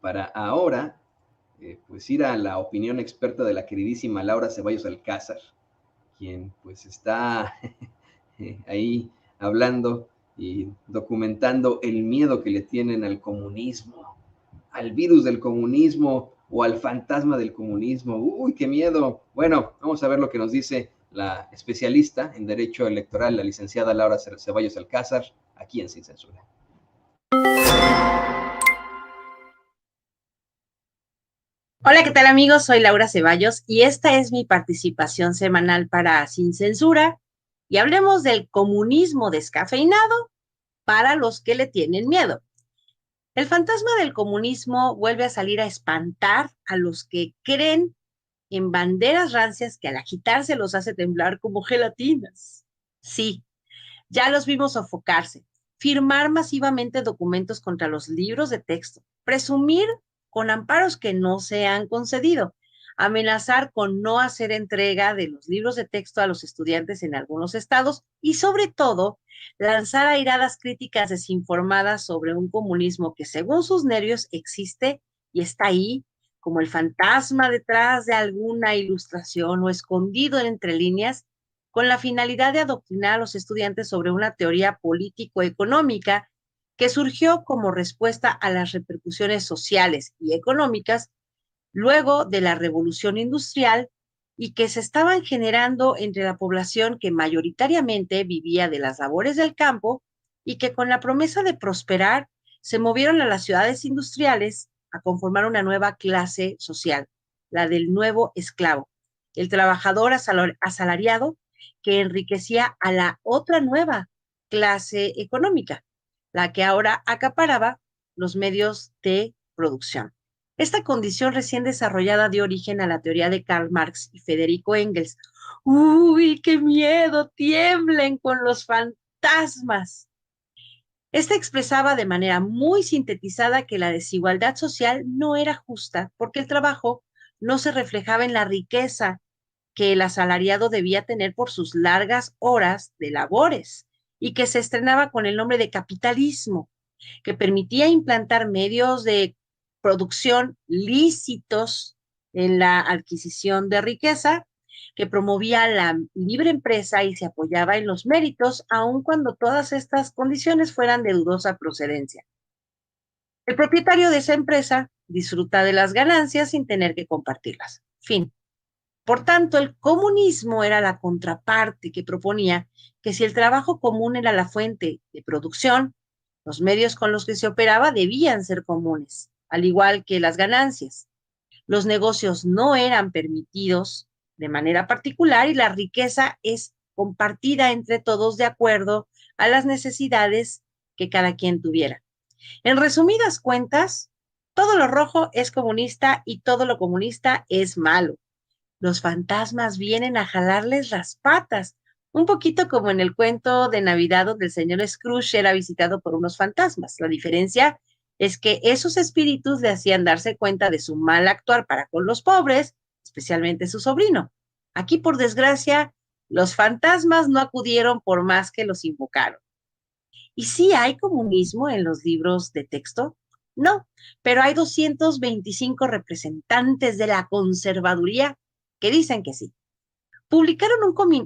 para ahora, pues ir a la opinión experta de la queridísima Laura Ceballos Alcázar, quien pues está ahí hablando y documentando el miedo que le tienen al comunismo, al virus del comunismo o al fantasma del comunismo. ¡Uy, qué miedo! Bueno, vamos a ver lo que nos dice la especialista en Derecho Electoral, la licenciada Laura Ceballos Alcázar, aquí en Sin Censura. Hola, ¿qué tal amigos? Soy Laura Ceballos y esta es mi participación semanal para Sin Censura y hablemos del comunismo descafeinado para los que le tienen miedo. El fantasma del comunismo vuelve a salir a espantar a los que creen en banderas rancias que al agitarse los hace temblar como gelatinas. Sí, ya los vimos sofocarse, firmar masivamente documentos contra los libros de texto, presumir con amparos que no se han concedido, amenazar con no hacer entrega de los libros de texto a los estudiantes en algunos estados y sobre todo lanzar airadas críticas desinformadas sobre un comunismo que según sus nervios existe y está ahí como el fantasma detrás de alguna ilustración o escondido entre líneas con la finalidad de adoctrinar a los estudiantes sobre una teoría político-económica que surgió como respuesta a las repercusiones sociales y económicas luego de la revolución industrial y que se estaban generando entre la población que mayoritariamente vivía de las labores del campo y que con la promesa de prosperar se movieron a las ciudades industriales a conformar una nueva clase social, la del nuevo esclavo, el trabajador asalariado que enriquecía a la otra nueva clase económica, la que ahora acaparaba los medios de producción. Esta condición recién desarrollada dio origen a la teoría de Karl Marx y Federico Engels. ¡Uy, qué miedo! ¡Tiemblen con los fantasmas! Esta expresaba de manera muy sintetizada que la desigualdad social no era justa porque el trabajo no se reflejaba en la riqueza que el asalariado debía tener por sus largas horas de labores y que se estrenaba con el nombre de capitalismo, que permitía implantar medios de producción lícitos en la adquisición de riqueza, que promovía la libre empresa y se apoyaba en los méritos, aun cuando todas estas condiciones fueran de dudosa procedencia. El propietario de esa empresa disfruta de las ganancias sin tener que compartirlas. Fin. Por tanto, el comunismo era la contraparte que proponía que si el trabajo común era la fuente de producción, los medios con los que se operaba debían ser comunes, al igual que las ganancias. Los negocios no eran permitidos de manera particular y la riqueza es compartida entre todos de acuerdo a las necesidades que cada quien tuviera. En resumidas cuentas, todo lo rojo es comunista y todo lo comunista es malo. Los fantasmas vienen a jalarles las patas, un poquito como en el cuento de Navidad donde el señor Scrooge era visitado por unos fantasmas. La diferencia es que esos espíritus le hacían darse cuenta de su mal actuar para con los pobres, especialmente su sobrino. Aquí, por desgracia, los fantasmas no acudieron por más que los invocaron. ¿Y sí hay comunismo en los libros de texto? No, pero hay 225 representantes de la conservaduría que dicen que sí. Publicaron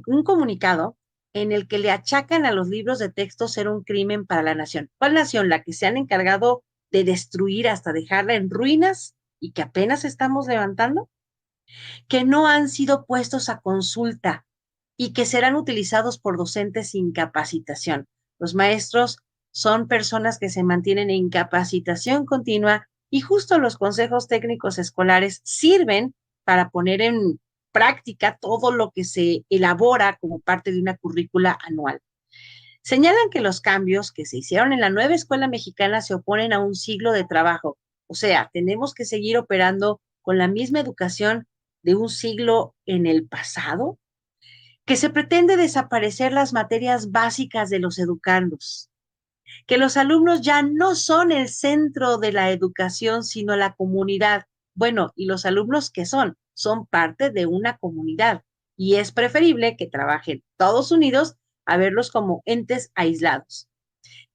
un comunicado en el que le achacan a los libros de texto ser un crimen para la nación. ¿Cuál nación? La que se han encargado de destruir hasta dejarla en ruinas y que apenas estamos levantando, que no han sido puestos a consulta y que serán utilizados por docentes sin capacitación. Los maestros son personas que se mantienen en capacitación continua y justo los consejos técnicos escolares sirven para poner en práctica todo lo que se elabora como parte de una currícula anual. Señalan que los cambios que se hicieron en la nueva escuela mexicana se oponen a un siglo de trabajo. O sea, tenemos que seguir operando con la misma educación de un siglo en el pasado, que se pretende desaparecer las materias básicas de los educandos, que los alumnos ya no son el centro de la educación, sino la comunidad. Bueno, ¿y los alumnos qué son? Son parte de una comunidad y es preferible que trabajen todos unidos a verlos como entes aislados,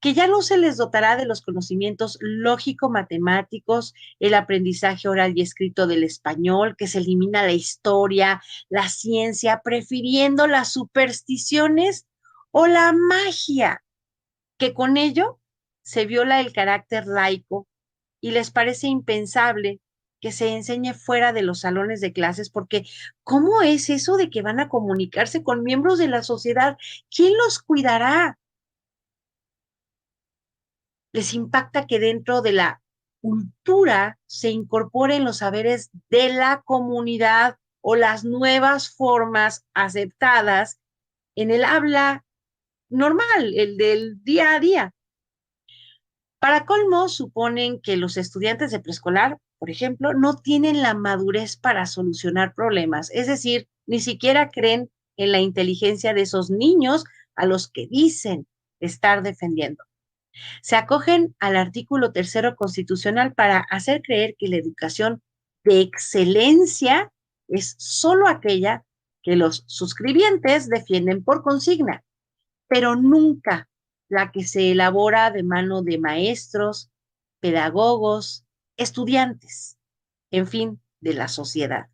que ya no se les dotará de los conocimientos lógico-matemáticos, el aprendizaje oral y escrito del español, que se elimina la historia, la ciencia, prefiriendo las supersticiones o la magia, que con ello se viola el carácter laico y les parece impensable que se enseñe fuera de los salones de clases, porque ¿cómo es eso de que van a comunicarse con miembros de la sociedad? ¿Quién los cuidará? Les impacta que dentro de la cultura se incorporen los saberes de la comunidad o las nuevas formas aceptadas en el habla normal, el del día a día. Para colmo, suponen que los estudiantes de preescolar, por ejemplo, no tienen la madurez para solucionar problemas, es decir, ni siquiera creen en la inteligencia de esos niños a los que dicen estar defendiendo. Se acogen al artículo tercero constitucional para hacer creer que la educación de excelencia es solo aquella que los suscribientes defienden por consigna, pero nunca la que se elabora de mano de maestros, pedagogos, estudiantes, en fin, de la sociedad.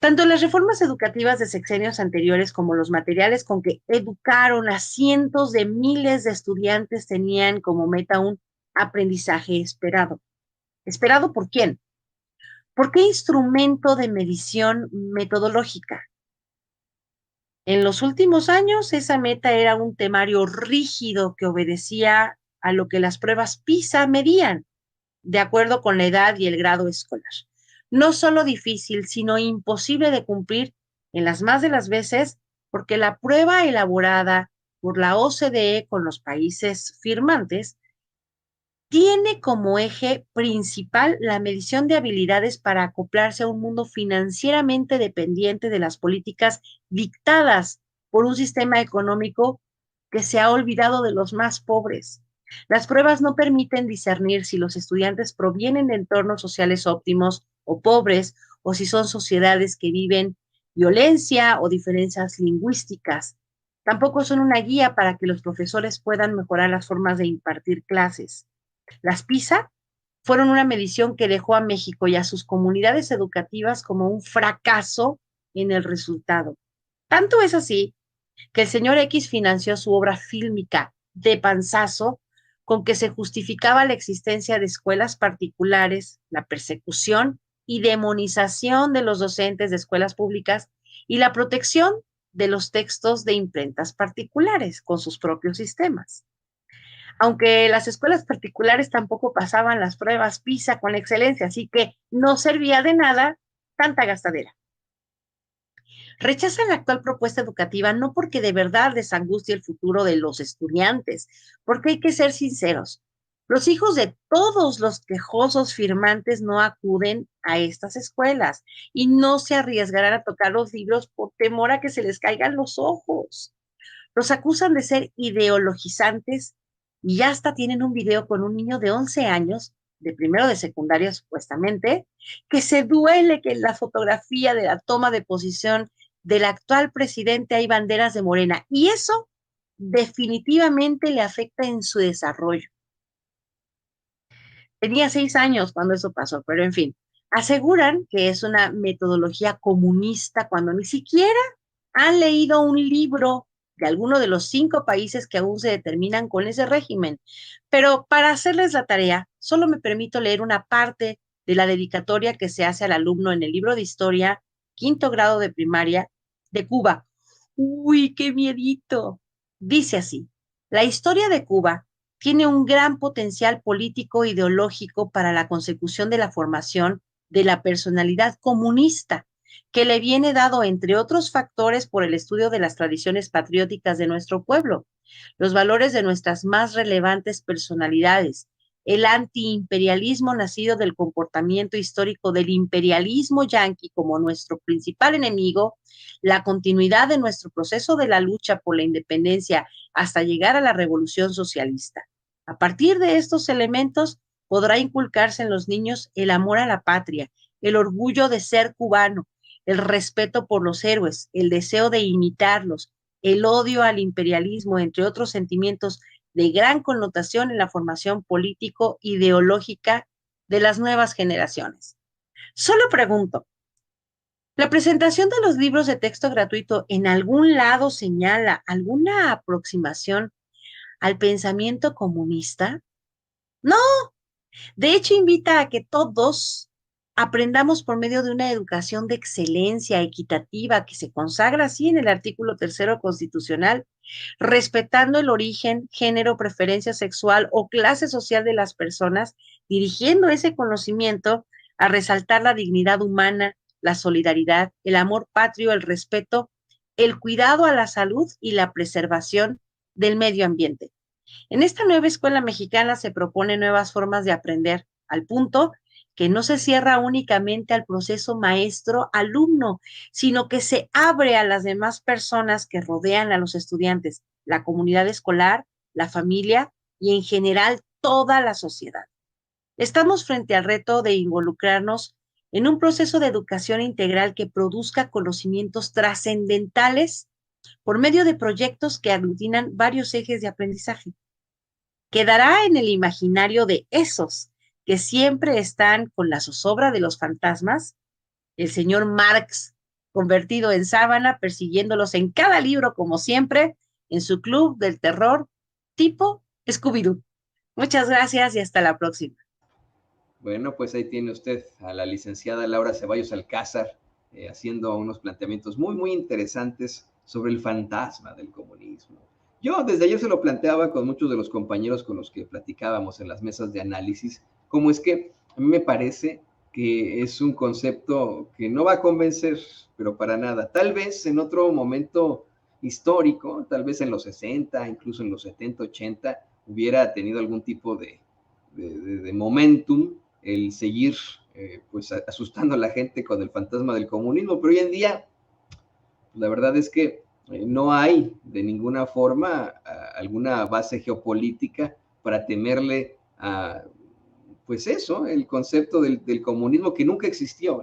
Tanto las reformas educativas de sexenios anteriores como los materiales con que educaron a cientos de miles de estudiantes tenían como meta un aprendizaje esperado. ¿Esperado por quién? ¿Por qué instrumento de medición metodológica? En los últimos años, esa meta era un temario rígido que obedecía a lo que las pruebas PISA medían, de acuerdo con la edad y el grado escolar. No solo difícil, sino imposible de cumplir en las más de las veces, porque la prueba elaborada por la OCDE con los países firmantes tiene como eje principal la medición de habilidades para acoplarse a un mundo financieramente dependiente de las políticas dictadas por un sistema económico que se ha olvidado de los más pobres. Las pruebas no permiten discernir si los estudiantes provienen de entornos sociales óptimos o pobres, o si son sociedades que viven violencia o diferencias lingüísticas. Tampoco son una guía para que los profesores puedan mejorar las formas de impartir clases. Las PISA fueron una medición que dejó a México y a sus comunidades educativas como un fracaso en el resultado. Tanto es así que el señor X financió su obra fílmica de panzazo con que se justificaba la existencia de escuelas particulares, la persecución y demonización de los docentes de escuelas públicas y la protección de los textos de imprentas particulares con sus propios sistemas. Aunque las escuelas particulares tampoco pasaban las pruebas PISA con excelencia, así que no servía de nada tanta gastadera. Rechazan la actual propuesta educativa no porque de verdad les angustie el futuro de los estudiantes, porque hay que ser sinceros. Los hijos de todos los quejosos firmantes no acuden a estas escuelas y no se arriesgarán a tocar los libros por temor a que se les caigan los ojos. Los acusan de ser ideologizantes y ya hasta tienen un video con un niño de 11 años, de primero de secundaria supuestamente, que se duele que en la fotografía de la toma de posición del actual presidente hay banderas de Morena, y eso definitivamente le afecta en su desarrollo. Tenía 6 años cuando eso pasó, pero en fin, aseguran que es una metodología comunista cuando ni siquiera han leído un libro de alguno de los 5 países que aún se determinan con ese régimen. Pero para hacerles la tarea, solo me permito leer una parte de la dedicatoria que se hace al alumno en el libro de historia, 5º grado de primaria, de Cuba. Uy, qué miedito. Dice así: la historia de Cuba tiene un gran potencial político e ideológico para la consecución de la formación de la personalidad comunista, que le viene dado, entre otros factores, por el estudio de las tradiciones patrióticas de nuestro pueblo, los valores de nuestras más relevantes personalidades, el antiimperialismo nacido del comportamiento histórico del imperialismo yanqui como nuestro principal enemigo, la continuidad de nuestro proceso de la lucha por la independencia hasta llegar a la revolución socialista. A partir de estos elementos podrá inculcarse en los niños el amor a la patria, el orgullo de ser cubano, el respeto por los héroes, el deseo de imitarlos, el odio al imperialismo, entre otros sentimientos de gran connotación en la formación político-ideológica de las nuevas generaciones. Solo pregunto, ¿la presentación de los libros de texto gratuito en algún lado señala alguna aproximación al pensamiento comunista? No, de hecho invita a que todos aprendamos por medio de una educación de excelencia equitativa que se consagra así en el artículo tercero constitucional, respetando el origen, género, preferencia sexual o clase social de las personas, dirigiendo ese conocimiento a resaltar la dignidad humana, la solidaridad, el amor patrio, el respeto, el cuidado a la salud y la preservación del medio ambiente. En esta nueva escuela mexicana se proponen nuevas formas de aprender, al punto que no se cierra únicamente al proceso maestro-alumno, sino que se abre a las demás personas que rodean a los estudiantes, la comunidad escolar, la familia y en general toda la sociedad. Estamos frente al reto de involucrarnos en un proceso de educación integral que produzca conocimientos trascendentales por medio de proyectos que aglutinan varios ejes de aprendizaje. Quedará en el imaginario de esos que siempre están con la zozobra de los fantasmas, el señor Marx, convertido en sábana, persiguiéndolos en cada libro, como siempre, en su club del terror, tipo Scooby-Doo. Muchas gracias y hasta la próxima. Bueno, pues ahí tiene usted a la licenciada Laura Ceballos Alcázar haciendo unos planteamientos muy, muy interesantes sobre el fantasma del comunismo. Yo desde ayer se lo planteaba con muchos de los compañeros con los que platicábamos en las mesas de análisis, cómo es que a mí me parece que es un concepto que no va a convencer, pero para nada. Tal vez en otro momento histórico, tal vez en los 60, incluso en los 70, 80, hubiera tenido algún tipo de momentum el seguir pues asustando a la gente con el fantasma del comunismo, pero hoy en día la verdad es que no hay de ninguna forma alguna base geopolítica para temerle a, pues eso, el concepto del comunismo que nunca existió,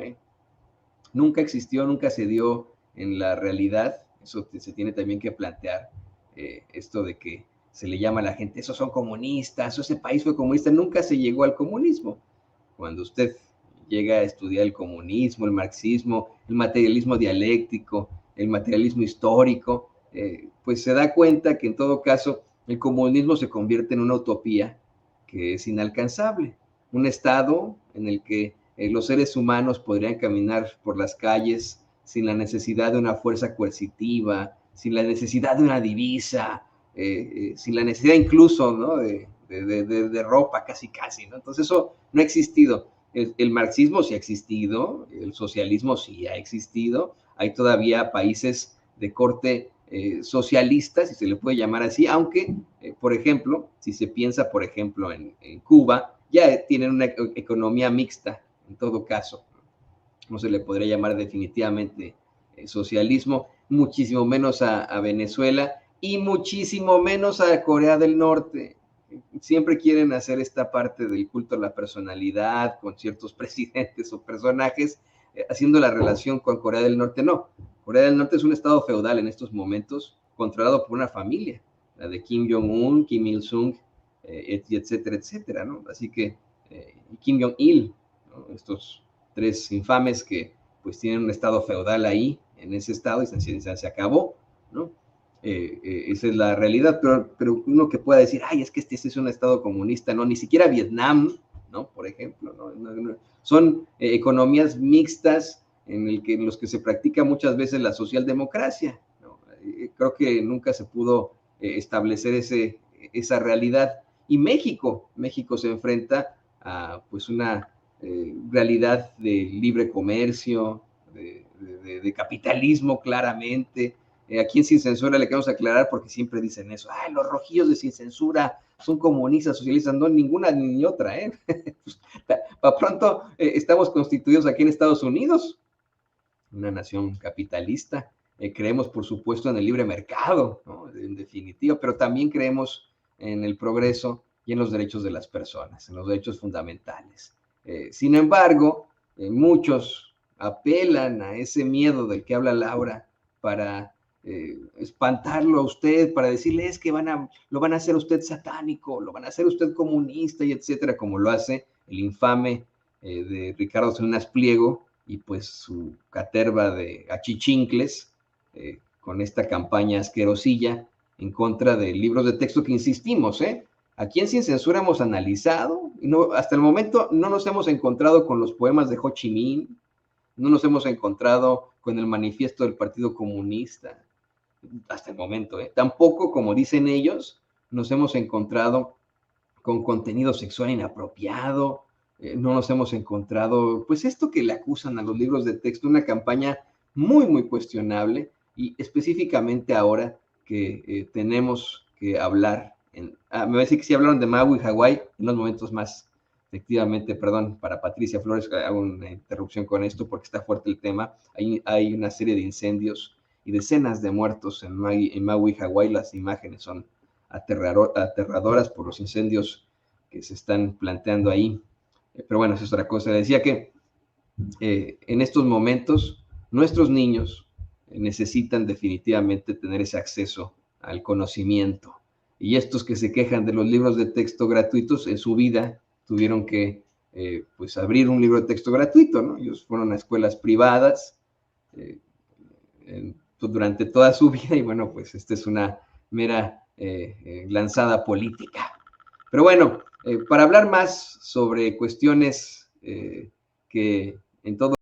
nunca existió, nunca se dio en la realidad. Eso se tiene también que plantear, esto de que se le llama a la gente, esos son comunistas, ese país fue comunista, nunca se llegó al comunismo. Cuando usted llega a estudiar el comunismo, el marxismo, el materialismo dialéctico, el materialismo histórico, pues se da cuenta que en todo caso el comunismo se convierte en una utopía que es inalcanzable, un estado en el que los seres humanos podrían caminar por las calles sin la necesidad de una fuerza coercitiva, sin la necesidad de una divisa, sin la necesidad incluso, ¿no?, de ropa casi, ¿no? Entonces eso no ha existido. El marxismo sí ha existido, el socialismo sí ha existido, hay todavía países de corte socialista, si se le puede llamar así, aunque, por ejemplo, si se piensa, por ejemplo, en Cuba, ya tienen una economía mixta, en todo caso, no se le podría llamar definitivamente socialismo, muchísimo menos a Venezuela y muchísimo menos a Corea del Norte. Siempre quieren hacer esta parte del culto a la personalidad con ciertos presidentes o personajes, haciendo la relación con Corea del Norte. No, Corea del Norte es un estado feudal en estos momentos, controlado por una familia, la de Kim Jong-un, Kim Il-sung, etcétera, etcétera, ¿no? Así que Kim Jong-il, ¿no?, estos tres infames que pues tienen un estado feudal ahí, en ese estado, y se acabó, ¿no? Esa es la realidad, pero uno que pueda decir, ay, es que este es un estado comunista, no, ni siquiera Vietnam, ¿no? Por ejemplo, ¿no? Son economías mixtas en los que se practica muchas veces la socialdemocracia, ¿no? Creo que nunca se pudo establecer esa realidad. Y México se enfrenta a pues una realidad de libre comercio, de capitalismo claramente. Aquí en Sin Censura le queremos aclarar porque siempre dicen eso, ay, los rojillos de Sin Censura son comunistas, socialistas, no, ninguna ni otra, ¿eh? Para pronto estamos constituidos aquí en Estados Unidos, una nación capitalista. Creemos, por supuesto, en el libre mercado, ¿no?, en definitiva, pero también creemos en el progreso y en los derechos de las personas, en los derechos fundamentales. Sin embargo, muchos apelan a ese miedo del que habla Laura para espantarlo a usted, para decirle es que lo van a hacer usted satánico, lo van a hacer usted comunista y etcétera, como lo hace el infame de Ricardo Salinas Pliego y pues su caterva de achichincles con esta campaña asquerosilla en contra de libros de texto que insistimos, aquí en Sin Censura hemos analizado, y no, hasta el momento no nos hemos encontrado con los poemas de Ho Chi Minh, no nos hemos encontrado con el manifiesto del Partido Comunista, hasta el momento, tampoco, como dicen ellos, nos hemos encontrado con contenido sexual inapropiado, no nos hemos encontrado, pues esto que le acusan a los libros de texto, una campaña muy, muy cuestionable, y específicamente ahora que tenemos que hablar, me va a decir que sí hablaron de Maui, Hawái, en los momentos más, efectivamente, perdón, para Patricia Flores, hago una interrupción con esto porque está fuerte el tema, hay una serie de incendios y decenas de muertos en Maui, Hawái, las imágenes son aterradoras por los incendios que se están planteando ahí. Pero bueno, eso es otra cosa. Decía que en estos momentos nuestros niños necesitan definitivamente tener ese acceso al conocimiento. Y estos que se quejan de los libros de texto gratuitos, en su vida tuvieron que pues abrir un libro de texto gratuito, ¿no? Ellos fueron a escuelas privadas durante toda su vida y bueno, pues esta es una mera lanzada política. Pero bueno, para hablar más sobre cuestiones que en todo